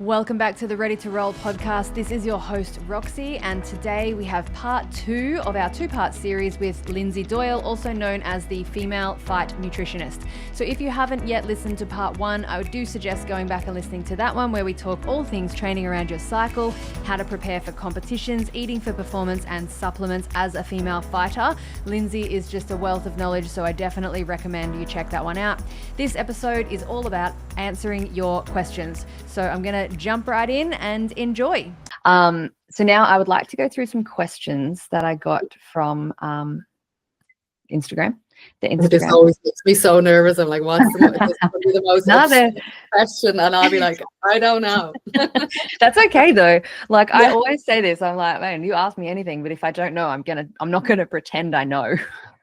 Welcome back to the Ready to Roll podcast. This is your host, Roxy, and today we have part 2 of our 2-part series with Lindsey Doyle, also known as the Female Fight Nutritionist. So if you haven't yet listened to part 1, I would do suggest going back and listening to that one where we talk all things training around your cycle, how to prepare for competitions, eating for performance, and supplements as a female fighter. Lindsey is just a wealth of knowledge, so I definitely recommend you check that one out. This episode is all about answering your questions. So I'm going to jump right in and enjoy. So now I would like to go through some questions that I got from Instagram. This always makes me so nervous. I'm like, what's the most question? And I'll be like, I don't know. That's okay though. Like I always say this, I'm like, man, you ask me anything, but if I don't know, I'm not gonna pretend I know.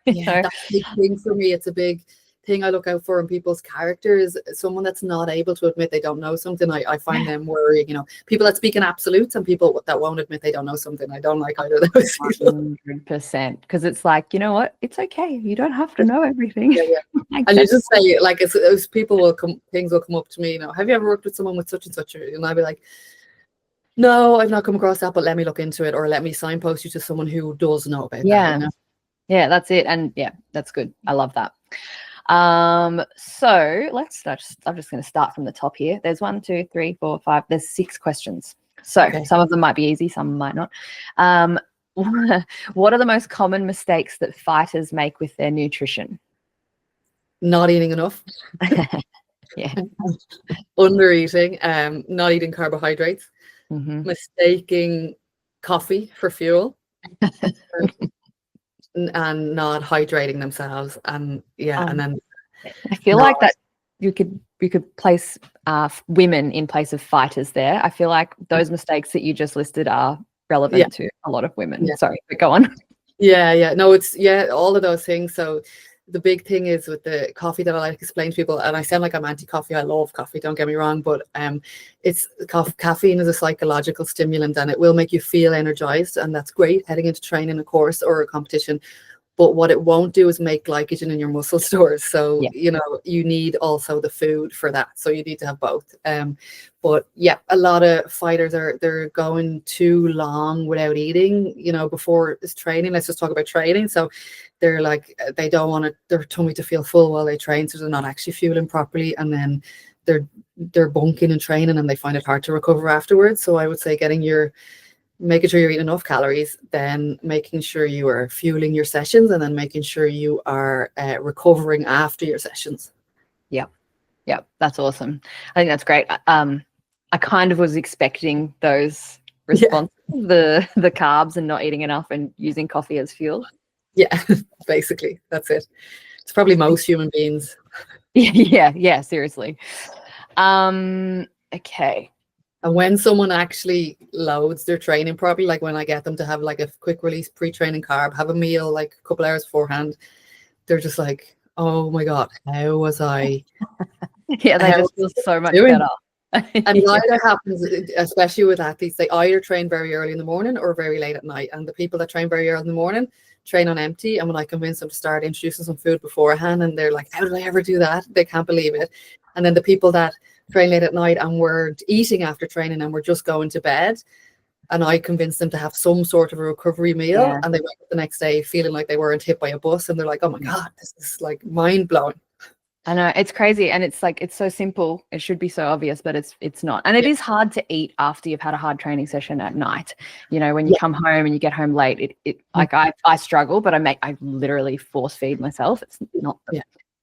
That's a big thing for me. It's a big thing I look out for in people's characters. Someone that's not able to admit they don't know something, I find them worrying. People that speak in absolutes and people that won't admit they don't know something. I don't like either of those people. 100%, because it's like, you know what, it's okay, you don't have to know everything. And you just say, like, as things will come up to me, have you ever worked with someone with such and such? And I'll be like, no, I've not come across that, but let me look into it, or let me signpost you to someone who does know about that. Yeah, that's it. And yeah, that's good. I love that. So let's start. I'm just going to start from the top here. There's 1, 2, 3, 4, 5. There's 6 questions. So Some of them might be easy, some might not. What are the most common mistakes that fighters make with their nutrition? Not eating enough. Under eating, not eating carbohydrates, mistaking coffee for fuel. And not hydrating themselves, and then I feel like that you could place women in place of fighters there. I feel like those mistakes that you just listed are relevant to a lot of women. Sorry, but go on. No, it's all of those things. So the big thing is with the coffee that I like to explain to people, and I sound like I'm anti-coffee. I love coffee, don't get me wrong, but it's caffeine is a psychological stimulant, and it will make you feel energized, and that's great heading into training, a course or a competition. But what it won't do is make glycogen in your muscle stores. So you need also the food for that. So you need to have both. But a lot of fighters they're going too long without eating, before this training. Let's just talk about training. So they're like, they don't want their tummy to feel full while they train, so they're not actually fueling properly, and then they're bunking and training, and they find it hard to recover afterwards. So I would say making sure you're eating enough calories, then making sure you are fueling your sessions, and then making sure you are recovering after your sessions. Yeah, that's awesome. I think that's great. I kind of was expecting those responses, the carbs and not eating enough and using coffee as fuel. Yeah, basically, that's it. It's probably most human beings. Yeah, seriously. Okay. And when someone actually loads their training properly, like when I get them to have like a quick release pre-training carb, have a meal like a couple hours beforehand, they're just like, oh my God, how was I? They just feel so much better. And either happens, especially with athletes, they either train very early in the morning or very late at night. And the people that train very early in the morning train on empty. And when I convince them to start introducing some food beforehand, and they're like, how did I ever do that? They can't believe it. And then the people that train late at night and we're eating after training and we're just going to bed, and I convince them to have some sort of a recovery meal, and they wake up the next day feeling like they weren't hit by a bus, and they're like, oh my God, this is like mind blowing. I know, it's crazy, and it's like, it's so simple, it should be so obvious, but it's not. And it is hard to eat after you've had a hard training session at night, when you come home and you get home late. Like I struggle, but I literally force feed myself. It's not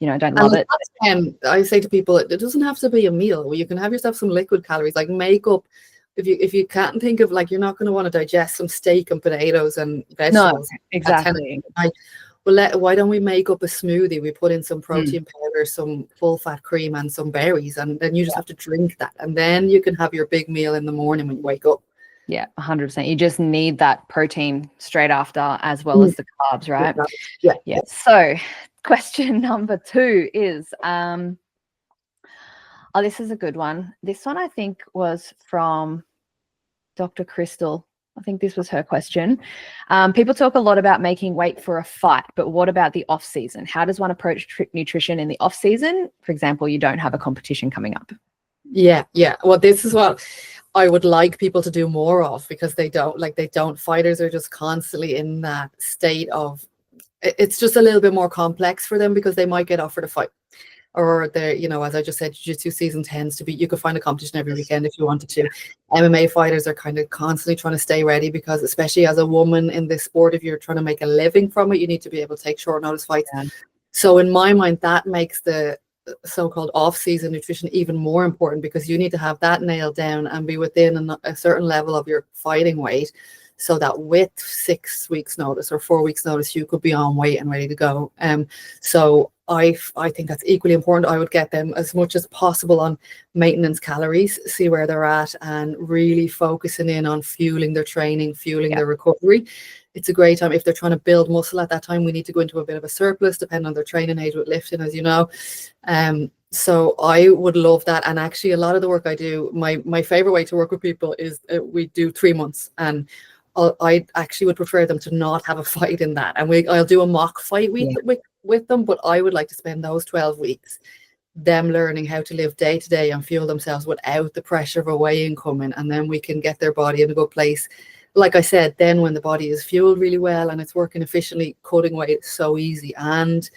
I don't love it. And I say to people, it doesn't have to be a meal. Well, you can have yourself some liquid calories, like make up. If you can't think of, like, you're not going to want to digest some steak and potatoes and vegetables. No, exactly. Well, why don't we make up a smoothie? We put in some protein powder, some full fat cream, and some berries, and then you just have to drink that, and then you can have your big meal in the morning when you wake up. Yeah, 100%. You just need that protein straight after, as well as the carbs, right? Yeah. So question number 2 is, this is a good one. This one I think was from Dr. Crystal. I think this was her question. People talk a lot about making weight for a fight, but what about the off season? How does one approach nutrition in the off season? For example, you don't have a competition coming up. Yeah, yeah. Well, this is what I would like people to do more of, because they don't, fighters are just constantly in that state of, it's just a little bit more complex for them because they might get offered a fight, or as I just said, jiu-jitsu season tends to be, you could find a competition every weekend if you wanted to. MMA fighters are kind of constantly trying to stay ready, because especially as a woman in this sport, if you're trying to make a living from it, you need to be able to take short notice fights. Yeah. So in my mind, that makes the so-called off-season nutrition even more important, because you need to have that nailed down and be within a certain level of your fighting weight, so that with 6 weeks notice or 4 weeks notice, you could be on weight and ready to go. So I think that's equally important. I would get them as much as possible on maintenance calories, see where they're at, and really focusing in on fueling their training, fueling their recovery. It's a great time if they're trying to build muscle at that time. We need to go into a bit of a surplus, depending on their training age with lifting, as you know. So I would love that. And actually, a lot of the work I do, my favorite way to work with people is we do 3 months, and I actually would prefer them to not have a fight in that, and I'll do a mock fight week with them. But I would like to spend those 12 weeks them learning how to live day to day and fuel themselves without the pressure of a weigh-in coming, and then we can get their body in a good place. Like I said, then when the body is fueled really well and it's working efficiently, cutting weight is so easy. And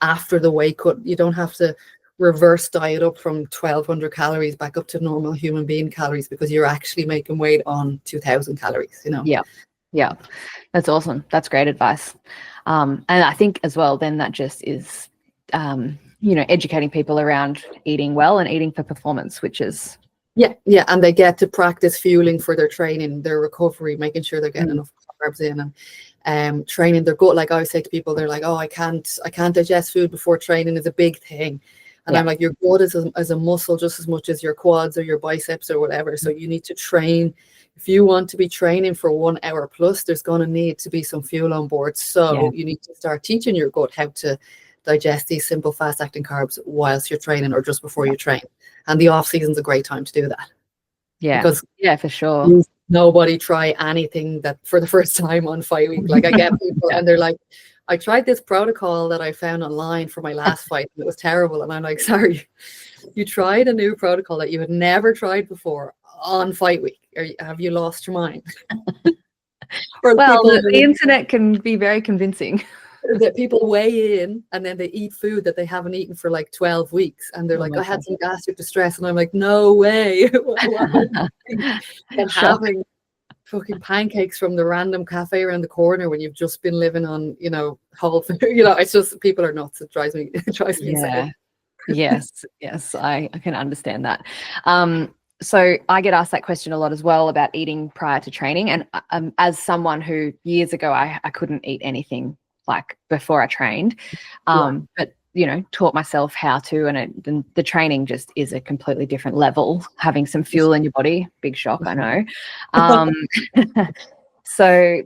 after the weight cut, you don't have to reverse diet up from 1,200 calories back up to normal human being calories, because you're actually making weight on 2,000 calories, Yeah, that's awesome. That's great advice. And I think as well, then that just is, educating people around eating well and eating for performance, which is. Yeah. And they get to practice fueling for their training, their recovery, making sure they're getting enough carbs in, and training their gut. Like I always say to people, they're like, oh, I can't digest food before training is a big thing. And I'm like, your gut is as a muscle just as much as your quads or your biceps or whatever. So you need to train. If you want to be training for 1 hour plus, there's going to need to be some fuel on board. So you need to start teaching your gut how to digest these simple fast acting carbs whilst you're training, or just before you train. And the off season's a great time to do that. Because for sure. Nobody try anything that for the first time on fight week. Like I get people and they're like, I tried this protocol that I found online for my last fight and it was terrible. And I'm like, sorry, you tried a new protocol that you had never tried before on fight week. Have you lost your mind? Well, the internet can be very convincing. That people weigh in and then they eat food that they haven't eaten for like 12 weeks. And they're like, I had some gastric distress. And I'm like, no way. And having fucking pancakes from the random cafe around the corner when you've just been living on, whole food, it's just, people are nuts. It drives me insane. Yes, I can understand that. So I get asked that question a lot as well about eating prior to training. And as someone who years ago, I couldn't eat anything like before I trained, but taught myself how to, and the training just is a completely different level. Having some fuel in your body, big shock, I know. So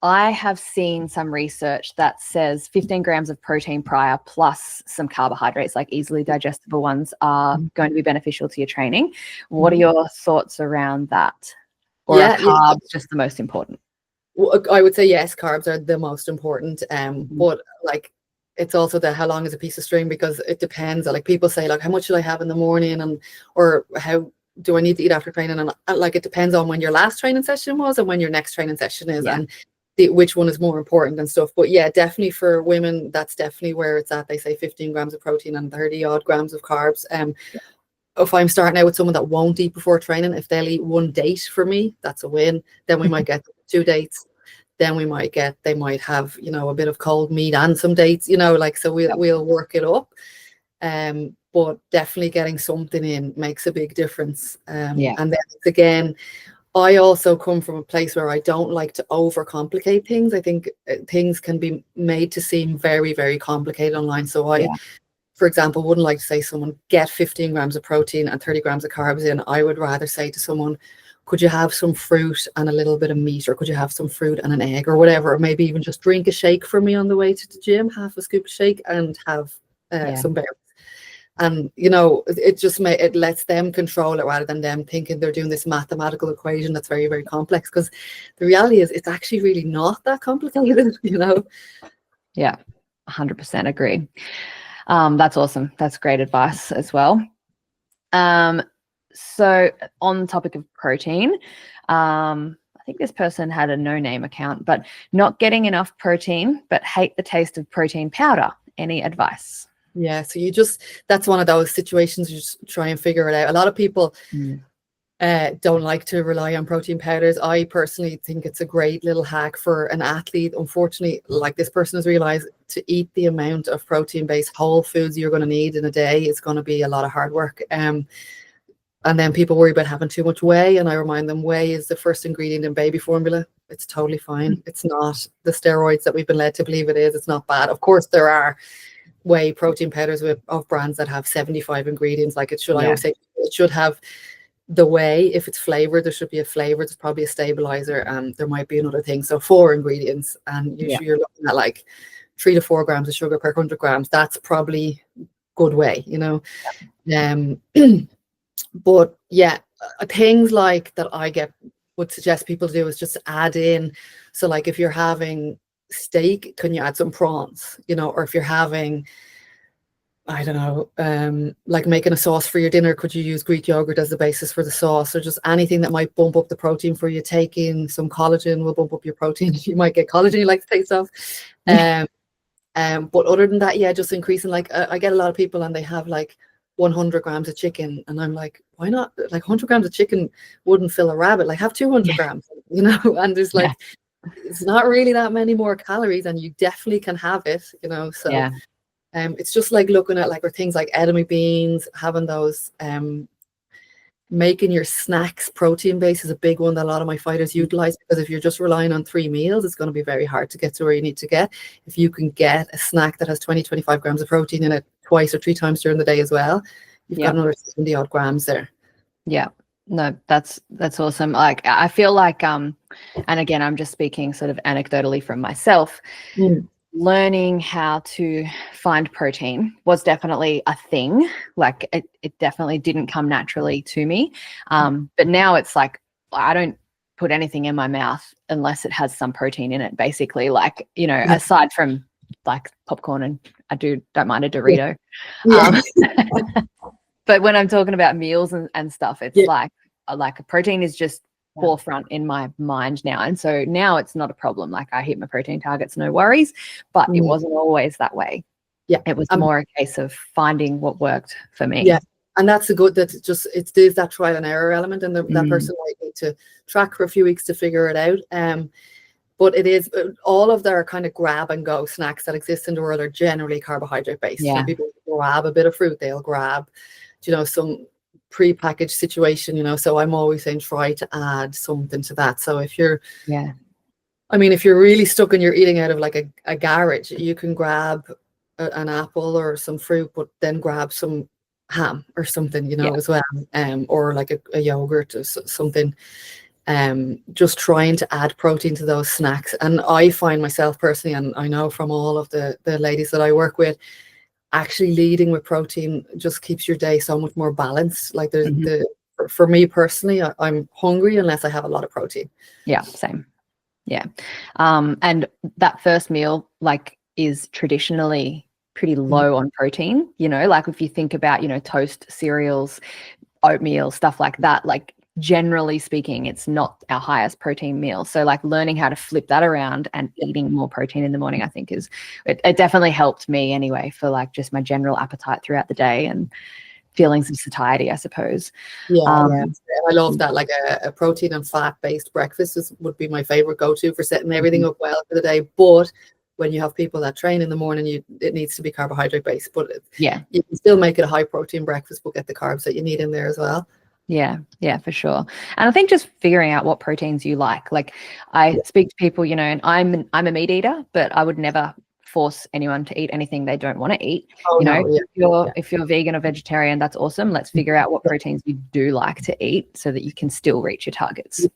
I have seen some research that says 15 grams of protein prior plus some carbohydrates, like easily digestible ones, are going to be beneficial to your training. What are your thoughts around that? Or are carbs just the most important? Well, I would say yes, carbs are the most important. But like, it's also how long is a piece of string, because it depends. Like people say, like, how much should I have in the morning, or how do I need to eat after training? And like, it depends on when your last training session was and when your next training session is, and which one is more important and stuff. But yeah, definitely for women, that's definitely where it's at. They say 15 grams of protein and 30 odd grams of carbs. If I'm starting out with someone that won't eat before training, if they'll eat 1 date for me, that's a win. Then we might get 2 dates. Then they might have, a bit of cold meat and some dates, so we'll work it up. But definitely getting something in makes a big difference. And then again, I also come from a place where I don't like to overcomplicate things. I think things can be made to seem very, very complicated online. So I, for example, wouldn't like to say someone get 15 grams of protein and 30 grams of carbs in. I would rather say to someone, could you have some fruit and a little bit of meat, or could you have some fruit and an egg or whatever, or maybe even just drink a shake for me on the way to the gym, half a scoop of shake, and have some berries. And it lets them control it rather than them thinking they're doing this mathematical equation that's very, very complex, because the reality is it's actually really not that complicated. Yeah, 100% agree. That's awesome. That's great advice as well. So on the topic of protein, I think this person had a no-name account, but not getting enough protein, but hate the taste of protein powder. Any advice? Yeah, so that's one of those situations you just try and figure it out. A lot of people don't like to rely on protein powders. I personally think it's a great little hack for an athlete. Unfortunately, like this person has realized, to eat the amount of protein-based whole foods you're going to need in a day is going to be a lot of hard work. And then people worry about having too much whey, and I remind them whey is the first ingredient in baby formula. It's totally fine. It's not the steroids that we've been led to believe it is. It's not bad. Of course, there are whey protein powders of brands that have 75 ingredients. Like it should, I always say it should have the whey. If it's flavored, there should be a flavor. There's probably a stabilizer, and there might be another thing. So 4 ingredients, and usually you're looking at like 3 to 4 grams of sugar per 100 grams. That's probably good whey, But yeah, things like that would suggest people to do is just add in. So like if you're having steak, can you add some prawns, or if you're having, I don't know, like making a sauce for your dinner, could you use Greek yogurt as the basis for the sauce, or just anything that might bump up the protein for you? Taking some collagen will bump up your protein. You might get collagen you like the taste of. But other than that, yeah, just increasing. Like I get a lot of people and they have like 100 grams of chicken, and I'm like, why not? Like 100 grams of chicken wouldn't fill a rabbit. Like have 200 grams, and there's like, it's not really that many more calories, and you definitely can have it, so it's just like looking at like, or things like edamame beans, having those, making your snacks protein based is a big one that a lot of my fighters utilize, because if you're just relying on 3 meals, it's going to be very hard to get to where you need to get. If you can get a snack that has 20-25 grams of protein in it twice or 3 times during the day as well, you've got another 70 odd grams there. Yeah, no, that's awesome. Like I feel like and again, I'm just speaking sort of anecdotally from myself. Learning how to find protein was definitely a thing. Like it definitely didn't come naturally to me. But now it's like I don't put anything in my mouth unless it has some protein in it, basically. Like, aside from like popcorn, and I don't mind a Dorito. But when I'm talking about meals and stuff, it's like a protein is just forefront in my mind now, and so now it's not a problem. Like I hit my protein targets, no worries, but it wasn't always that way. It was more a case of finding what worked for me. And that's a good, there's that trial and error element, and that person might need to track for a few weeks to figure it out. But it is all of their kind of grab and go snacks that exist in the world are generally carbohydrate based. Some people grab a bit of fruit, they'll grab some pre-packaged situation, so I'm always saying try to add something to that. So if you're if you're really stuck and you're eating out of like a garage, you can grab an apple or some fruit, but then grab some ham or something, as well, or like a yogurt or something. Just trying to add protein to those snacks. And I find myself personally, and I know from all of the ladies that I work with, actually leading with protein just keeps your day so much more balanced. Like there's for me personally, I'm hungry unless I have a lot of protein. Same. And that first meal like is traditionally pretty low on protein, like if you think about toast, cereals, oatmeal, stuff like that, like generally speaking, it's not our highest protein meal. So like learning how to flip that around and eating more protein in the morning, I think it definitely helped me anyway for like just my general appetite throughout the day and feelings of satiety, I suppose. I love that. Like a protein and fat based breakfast would be my favorite go-to for setting everything up well for the day. But when you have people that train in the morning, it needs to be carbohydrate based, but you can still make it a high protein breakfast, but get the carbs that you need in there as well. Yeah, for sure. And I think just figuring out what proteins you like. Like I speak to people, and I'm a meat eater, but I would never force anyone to eat anything they don't want to eat. If you're vegan or vegetarian, that's awesome. Let's figure out what proteins you do like to eat so that you can still reach your targets.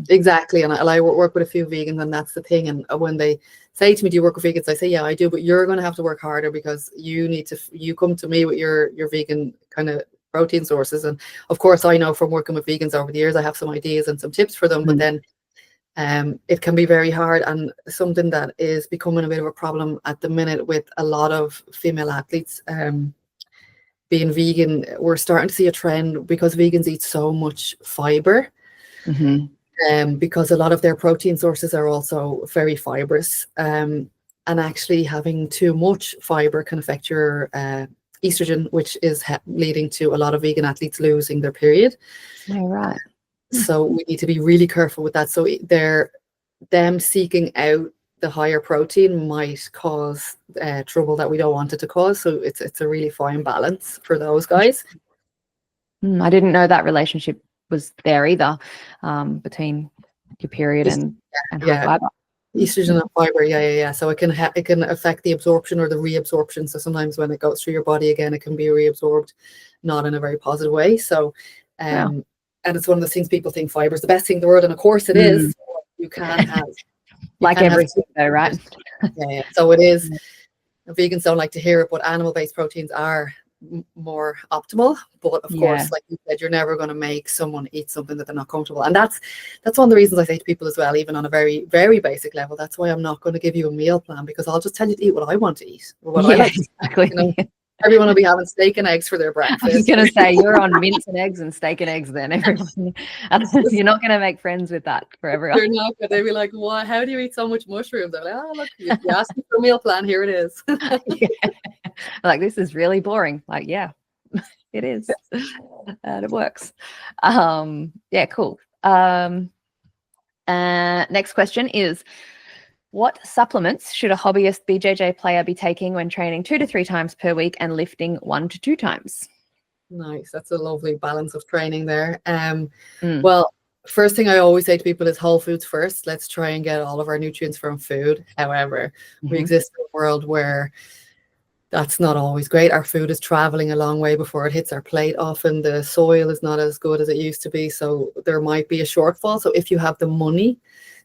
Exactly. And I work with a few vegans, and that's the thing. And when they say to me, do you work with vegans? I say, yeah, I do, but you're going to have to work harder, because you come to me with your vegan kind of protein sources. And of course, I know from working with vegans over the years, I have some ideas and some tips for them, but then it can be very hard, and something that is becoming a bit of a problem at the minute with a lot of female athletes being vegan, we're starting to see a trend because vegans eat so much fiber. Because a lot of their protein sources are also very fibrous. And actually having too much fiber can affect your estrogen, which is leading to a lot of vegan athletes losing their period. Oh, right. So we need to be really careful with that. So them seeking out the higher protein might cause trouble that we don't want it to cause. So it's a really fine balance for those guys. I didn't know that relationship was there either, between your period and high fiber. Estrogen and fiber, yeah. So it can affect the absorption or the reabsorption. So sometimes when it goes through your body again, it can be reabsorbed, not in a very positive way. So, and it's one of those things people think fiber is the best thing in the world, and of course it is. You can have like everything, though, right? Yeah. So it is. Vegans don't like to hear it, but animal-based proteins are more optimal. But of course, like you said, you're never going to make someone eat something that they're not comfortable, and that's one of the reasons I say to people as well, even on a very, very basic level, that's why I'm not going to give you a meal plan, because I'll just tell you to eat what I want to eat, or what I like to eat. Exactly. Everyone will be having steak and eggs for their breakfast. I was going to say, you're on mince and eggs and steak and eggs then, everyone. You're not going to make friends with that for everyone. They're not. They'll be like, "What? How do you eat so much mushrooms?" They're like, "Oh, look, you asked me for a meal plan. Here it is." Like, this is really boring. Like, yeah, it is. And it works. Yeah, cool. Next question is, what supplements should a hobbyist BJJ player be taking when training 2 to 3 times per week and lifting 1 to 2 times? Nice. That's a lovely balance of training there. Well, first thing I always say to people is whole foods first. Let's try and get all of our nutrients from food. However, we exist in a world where that's not always great. Our food is traveling a long way before it hits our plate. Often the soil is not as good as it used to be, so there might be a shortfall. So if you have the money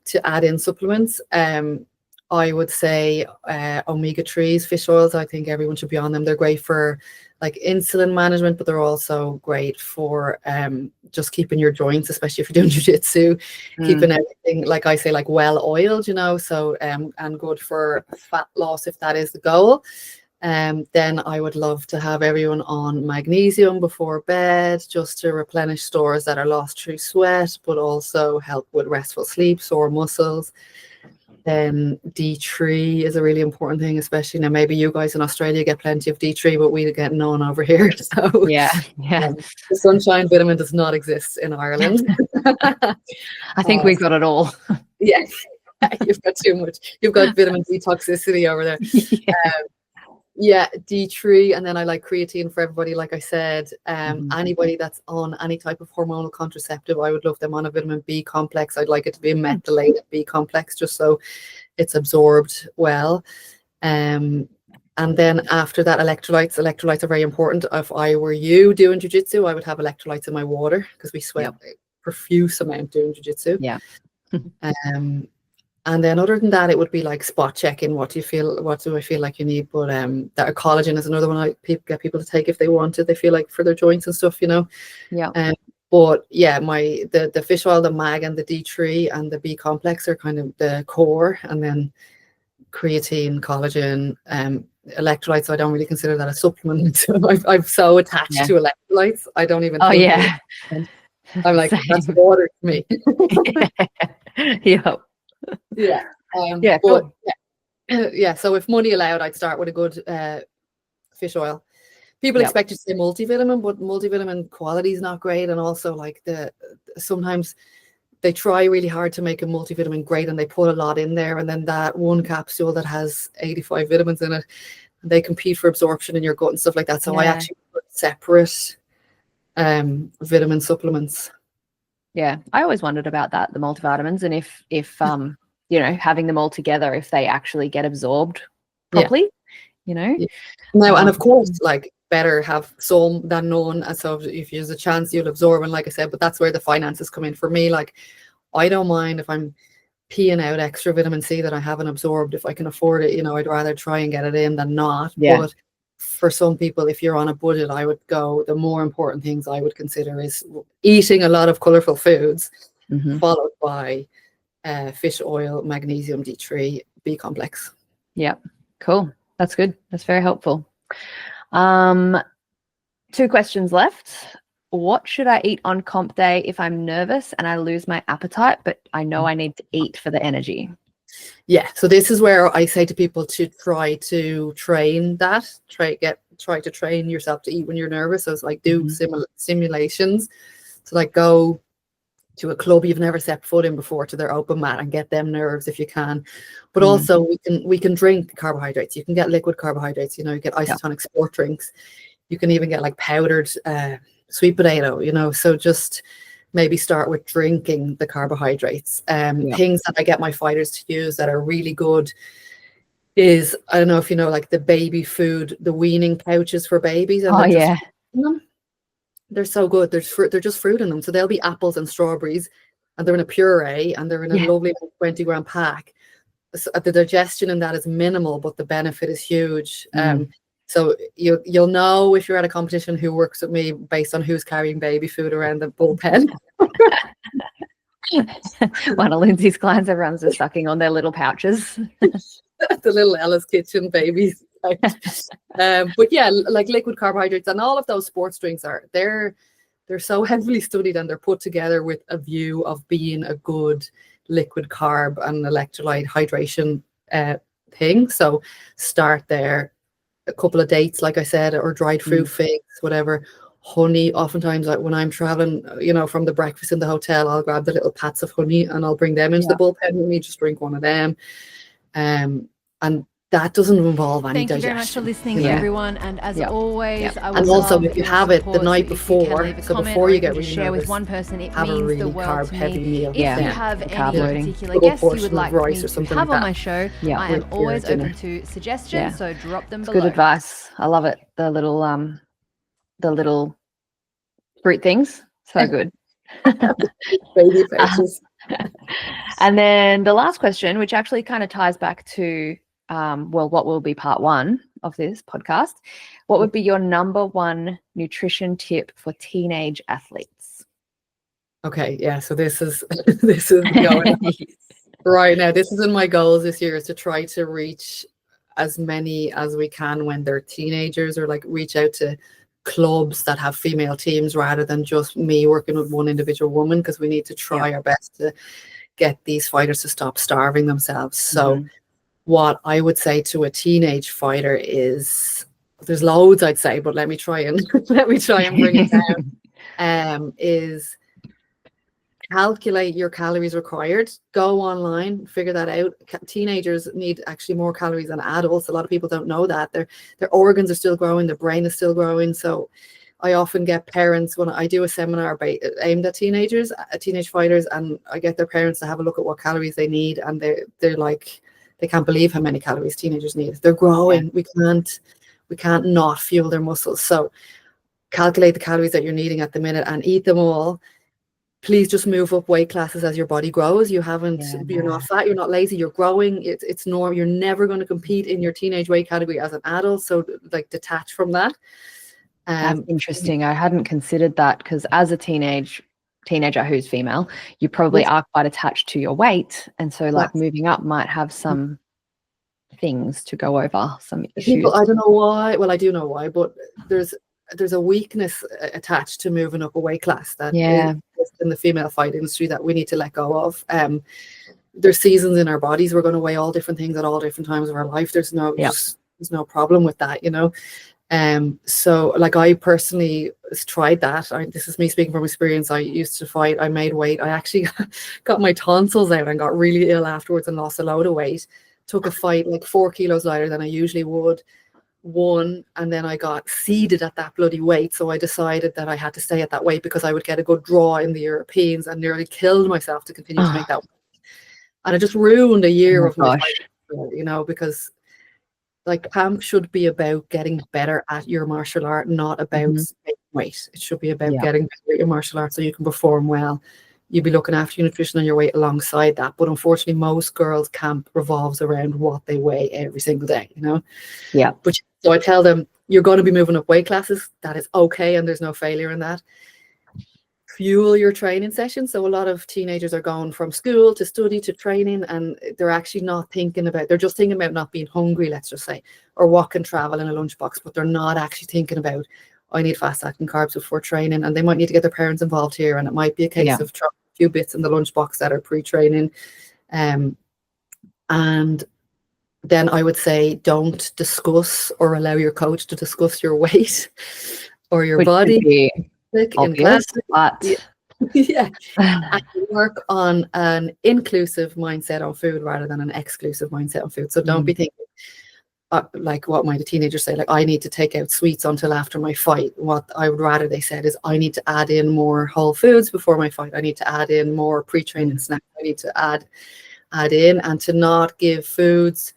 to add in supplements, I would say omega-3s, fish oils. I think everyone should be on them. They're great for like insulin management, but they're also great for just keeping your joints, especially if you're doing jiu-jitsu, keeping everything, like I say, like well oiled, so and good for fat loss if that is the goal. Then I would love to have everyone on magnesium before bed, just to replenish stores that are lost through sweat, but also help with restful sleep, sore muscles. Then D3 is a really important thing, especially now. Maybe you guys in Australia get plenty of D3, but we get none over here. So yeah. The sunshine vitamin does not exist in Ireland. I think we've got it all. Yeah, you've got too much. You've got vitamin D toxicity over there. Yeah, D3, and then I like creatine for everybody. Like I said, anybody that's on any type of hormonal contraceptive, I would love them on a vitamin B complex. I'd like it to be a methylated B complex, just so it's absorbed well. And then after that, electrolytes. Electrolytes are very important. If I were you doing jiu-jitsu, I would have electrolytes in my water, because we sweat a profuse amount doing jiu-jitsu. Yeah. And then other than that, it would be like spot checking. What do I feel like you need? But that collagen is another one I get people to take if they want it. They feel like for their joints and stuff, Yeah. But yeah, the fish oil, the mag, and the D3 and the B complex are kind of the core, and then creatine, collagen, electrolytes. I don't really consider that a supplement. I'm so attached to electrolytes. I don't even. Oh yeah. I'm like, that's water to me. Yeah. Yeah. Cool. Yeah. So if money allowed, I'd start with a good fish oil. People expect you to say multivitamin, but multivitamin quality is not great, and also like sometimes they try really hard to make a multivitamin great, and they put a lot in there, and then that one capsule that has 85 vitamins in it, they compete for absorption in your gut and stuff like that. So I actually put separate vitamin supplements. Yeah, I always wondered about that, the multivitamins, and if having them all together, if they actually get absorbed properly, No, and of course, like, better have some than none. And so if there's a chance, you'll absorb. And like I said, but that's where the finances come in for me. Like, I don't mind if I'm peeing out extra vitamin C that I haven't absorbed. If I can afford it, I'd rather try and get it in than not. But for some people, if you're on a budget, I would go, the more important things I would consider is eating a lot of colorful foods, followed by fish oil, magnesium, D3, B complex. Yeah, cool. That's good. That's very helpful. 2 questions left. What should I eat on comp day if I'm nervous and I lose my appetite, but I know I need to eat for the energy? Yeah, so this is where I say to people to try to train that, try to train yourself to eat when you're nervous. So it's like do simulations. So like go to a club you've never set foot in before, to their open mat, and get them nerves if you can. But also we can drink carbohydrates. You can get liquid carbohydrates, you get isotonic sport drinks. You can even get like powdered sweet potato, so just maybe start with drinking the carbohydrates. Things that I get my fighters to use that are really good is, I don't know if you know, like the baby food, the weaning pouches for babies. And they're so good. There's fruit, they're just fruit in them. So they'll be apples and strawberries, and they're in a puree, and they're in a lovely 20-gram pack. So the digestion in that is minimal, but the benefit is huge. So you'll know if you're at a competition who works with me based on who's carrying baby food around the bullpen. One of Lindsay's clients, everyone's just sucking on their little pouches. The little Ella's Kitchen babies. But yeah, like liquid carbohydrates and all of those sports drinks they're so heavily studied, and they're put together with a view of being a good liquid carb and electrolyte hydration thing. So start there. A couple of dates, like I said, or dried fruit, figs, whatever. Honey, oftentimes like when I'm traveling, from the breakfast in the hotel, I'll grab the little pats of honey and I'll bring them into the bullpen with me, just drink one of them. And that doesn't involve any digestion. Thank you very much for listening, everyone. And as always, I would and also love if you your have it support. the night before, so before you get really share nervous, with one person, it have means a really the world to carb-heavy me. meal. If you have any particular Little guests you portion would of like rice me or to something have like on that. my show, I am With your always dinner. open to suggestions. So drop them It's below. good advice. I love it. The little fruit things. So good. Baby faces. And then the last question, which actually kind of ties back to what will be part 1 of this podcast. What would be your number 1 nutrition tip for teenage athletes? Okay, yeah. So this is going on right now. This is in my goals this year, is to try to reach as many as we can when they're teenagers, or like reach out to clubs that have female teams rather than just me working with one individual woman, because we need to try our best to get these fighters to stop starving themselves. So what I would say to a teenage fighter is, there's loads I'd say, but let me try and bring it down. Is calculate your calories required. Go online, figure that out. Teenagers need actually more calories than adults. A lot of people don't know that. Their organs are still growing, their brain is still growing. So I often get parents, when I do a seminar aimed at teenagers, teenage fighters, and I get their parents to have a look at what calories they need, and they're like, they can't believe how many calories teenagers need. They're growing. We can't not fuel their muscles. So calculate the calories that you're needing at the minute and eat them all. Please just move up weight classes as your body grows. You're not fat, you're not lazy, you're growing. It's normal. You're never going to compete in your teenage weight category as an adult. So like detach from that. That's interesting. I hadn't considered that, because as a teenager who's female, you probably are quite attached to your weight, and so like moving up might have some things to go over, some issues. People, I don't know why. Well, I do know why, but there's a weakness attached to moving up a weight class that is in the female fight industry that we need to let go of. There's seasons in our bodies. We're going to weigh all different things at all different times of our life. There's no problem with that, So like I personally tried that. This is me speaking from experience. I used to fight. I made weight. I actually got my tonsils out and got really ill afterwards and lost a load of weight. Took a fight like 4 kilos lighter than I usually would. Won, and then I got seeded at that bloody weight. So I decided that I had to stay at that weight because I would get a good draw in the Europeans, and nearly killed myself to continue to make that weight. And it just ruined a year of my fight, because like camp should be about getting better at your martial art, not about weight. It should be about getting better at your martial art so you can perform well. You'd be looking after your nutrition and your weight alongside that. But unfortunately, most girls' camp revolves around what they weigh every single day, Yeah. But so I tell them, you're going to be moving up weight classes. That is okay, and there's no failure in that. Fuel your training sessions. So a lot of teenagers are going from school to study to training, and they're actually not thinking about, they're just thinking about not being hungry, let's just say, or what can travel in a lunchbox, but they're not actually thinking about, I need fast acting carbs before training, and they might need to get their parents involved here, and it might be a case of throwing a few bits in the lunchbox that are pre-training. And then I would say don't discuss or allow your coach to discuss your weight or your body in class. But yeah. And work on an inclusive mindset on food rather than an exclusive mindset on food. So don't be thinking, like what might a teenager say, like I need to take out sweets until after my fight. What I would rather they said is I need to add in more whole foods before my fight. I need to add in more pre-training snacks. I need to add in, and to not give foods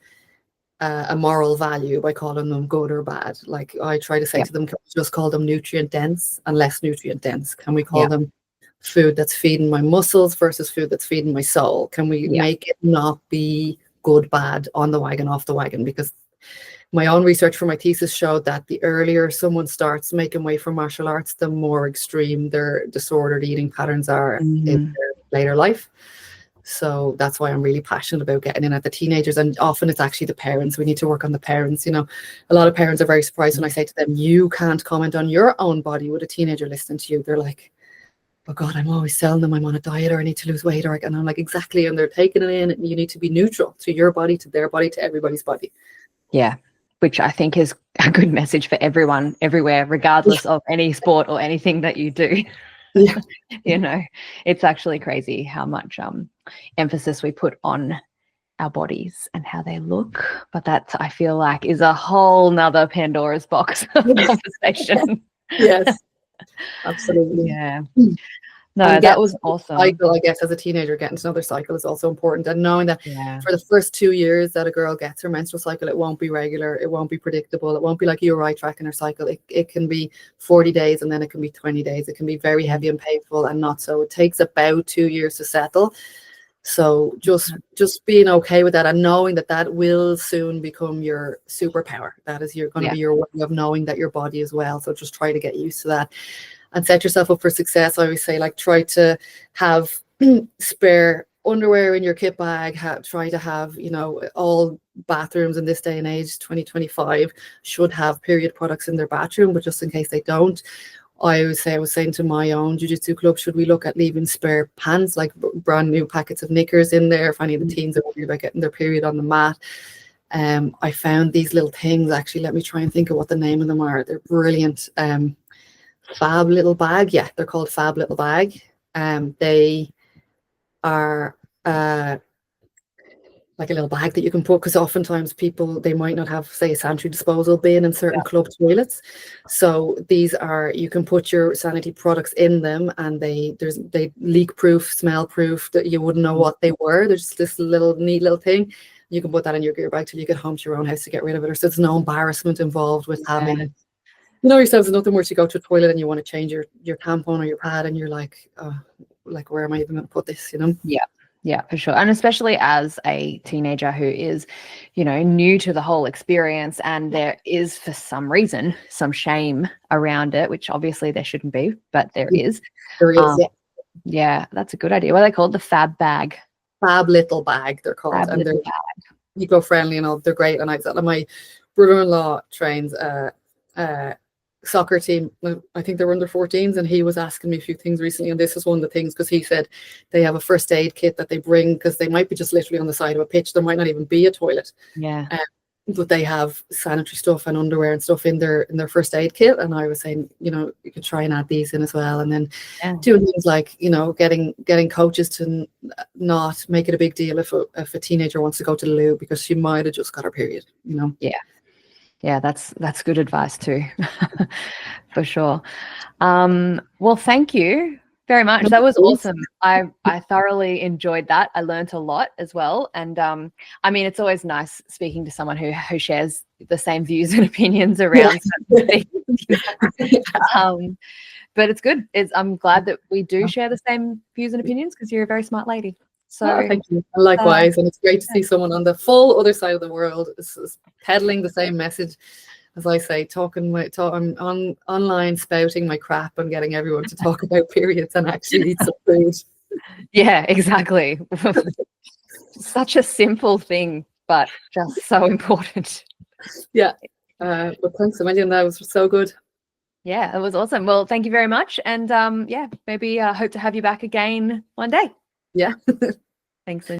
a moral value by calling them good or bad. Like I try to say to them, can we just call them nutrient dense and less nutrient dense? Can we call them food that's feeding my muscles versus food that's feeding my soul? Can we make it not be good, bad, on the wagon, off the wagon? Because my own research for my thesis showed that the earlier someone starts making way for martial arts, the more extreme their disordered eating patterns are in their later life. So that's why I'm really passionate about getting in at the teenagers. And often it's actually the parents. We need to work on the parents. You know, a lot of parents are very surprised when I say to them, you can't comment on your own body with a teenager listening to you. They're like, oh God, I'm always telling them I'm on a diet or I need to lose weight. And I'm like, exactly. And they're taking it in, and you need to be neutral to your body, to their body, to everybody's body. Yeah. Which I think is a good message for everyone, everywhere, regardless of any sport or anything that you do. Yeah. You know, it's actually crazy how much emphasis we put on our bodies and how they look. But that, I feel like, is a whole nother Pandora's box of conversation. Yes, absolutely. Yeah. No, that was awesome. Cycle, I guess, as a teenager, getting to know their cycle is also important. And knowing that for the first 2 years that a girl gets her menstrual cycle, it won't be regular, it won't be predictable, it won't be like you're right tracking her cycle. It can be 40 days and then it can be 20 days. It can be very heavy and painful and not so. It takes about 2 years to settle. So just being okay with that and knowing that that will soon become your superpower. That is going to be your way of knowing that your body is well. So just try to get used to that and set yourself up for success. I always say, like, try to have spare underwear in your kit bag. Try to have, you know, all bathrooms in this day and age, 2025, should have period products in their bathroom, but just in case they don't, I was saying to my own jiu-jitsu club, should we look at leaving spare pants, like brand new packets of knickers in there if any of the teens are worried about getting their period on the mat. I found these little things, actually, let me try and think of what the name of them are. They're brilliant. Fab Little Bag. Yeah, they're called Fab Little Bag. They are like a little bag that you can put, because oftentimes people, they might not have, say, a sanitary disposal bin in certain club toilets. So these are, you can put your sanitary products in them, and they leak proof, smell proof, that you wouldn't know what they were. There's just this little neat little thing. You can put that in your gear bag till you get home to your own house to get rid of it. Or so there's no embarrassment involved with having it. You know yourselves, there's nothing worse. You go to a toilet and you want to change your tampon or your pad, and you're like, oh, like, where am I even going to put this, you know? Yeah, for sure. And especially as a teenager who is, you know, new to the whole experience, and there is, for some reason, some shame around it, which obviously there shouldn't be, but there is. There is, yeah, that's a good idea. What are they called? The Fab Bag. Fab Little Bag, they're called. Fab and they're bag. eco-friendly and all. They're great. And my brother-in-law trains soccer team. I think they were under 14s, and he was asking me a few things recently, and this is one of the things, because he said they have a first aid kit that they bring, because they might be just literally on the side of a pitch, there might not even be a toilet, but they have sanitary stuff and underwear and stuff in their first aid kit. And I was saying, you know, you could try and add these in as well. And then doing things like, you know, getting coaches to not make it a big deal if a teenager wants to go to the loo because she might have just got her period, you know. Yeah, that's good advice too, for sure. Well, thank you very much. That was awesome. I thoroughly enjoyed that. I learned a lot as well. And I mean, it's always nice speaking to someone who shares the same views and opinions around certain things. But it's good. I'm glad that we do share the same views and opinions, because you're a very smart lady. So thank you. Likewise, and it's great to see someone on the full other side of the world is peddling the same message. As I say, I'm online spouting my crap and getting everyone to talk about periods and actually eat some food. Yeah, exactly. Such a simple thing, but just so important. Yeah. But thanks, Amelia. That was so good. Yeah, it was awesome. Well, thank you very much. And yeah, maybe hope to have you back again one day. Yeah. Thanks, Lindsay.